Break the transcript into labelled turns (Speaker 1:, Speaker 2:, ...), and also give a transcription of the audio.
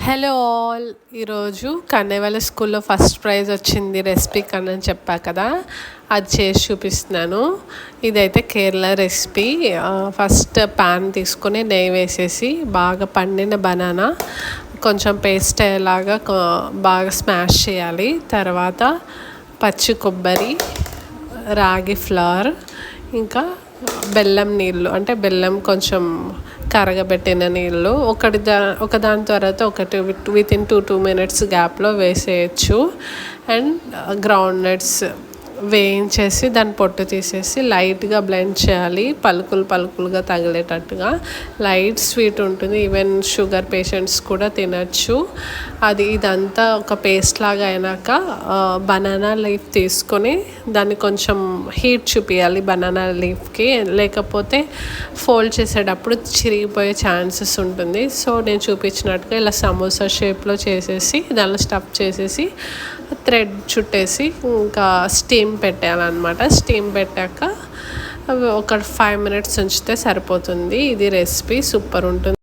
Speaker 1: Hello all, ఈరోజు కన్నయ్య స్కూల్లో first prize వచ్చింది రెసిపీ కన్నా చెప్పా కదా, అది చేసి చూపిస్తున్నాను. ఇదైతే కేరళ రెసిపీ. ఫస్ట్ ప్యాన్ తీసుకొని నెయ్యి వేసేసి బాగా పండిన బనానా కొంచెం పేస్ట్ అయ్యేలాగా బాగా స్మాష్ చేయాలి. తర్వాత పచ్చి కొబ్బరి, రాగి ఫ్లవర్, ఇంకా బెల్లం నీళ్ళు, అంటే బెల్లం కొంచెం కరగబెట్టిన నీళ్ళు ఒకదాని తర్వాత ఒకటి వితిన్ 2 minutes గ్యాప్లో వేసేయచ్చు. అండ్ గ్రౌండ్ నట్స్ వేయించేసి దాని పొట్టు తీసేసి లైట్గా బ్లెండ్ చేయాలి, పలుకులుగా తగిలేటట్టుగా. లైట్ స్వీట్ ఉంటుంది, ఈవెన్ షుగర్ పేషెంట్స్ కూడా తినచ్చు. ఇదంతా ఒక పేస్ట్ లాగా అయినాక బనానా లీఫ్ తీసుకొని దాన్ని కొంచెం హీట్ చూపించాలి బనానా లీఫ్కి, లేకపోతే ఫోల్డ్ చేసేటప్పుడు చిరిగిపోయే ఛాన్సెస్ ఉంటుంది. సో నేను చూపించినట్టుగా ఇలా సమోసా షేప్లో చేసేసి దానిలో స్టఫ్ చేసేసి థ్రెడ్ చుట్టేసి ఇంకా స్టీమ్ పెట్టాలన్నమాట. స్టీమ్ పెట్టాక ఒక 5 minutes ఉంచితే సరిపోతుంది. ఇది రెసిపీ సూపర్ ఉంటుంది.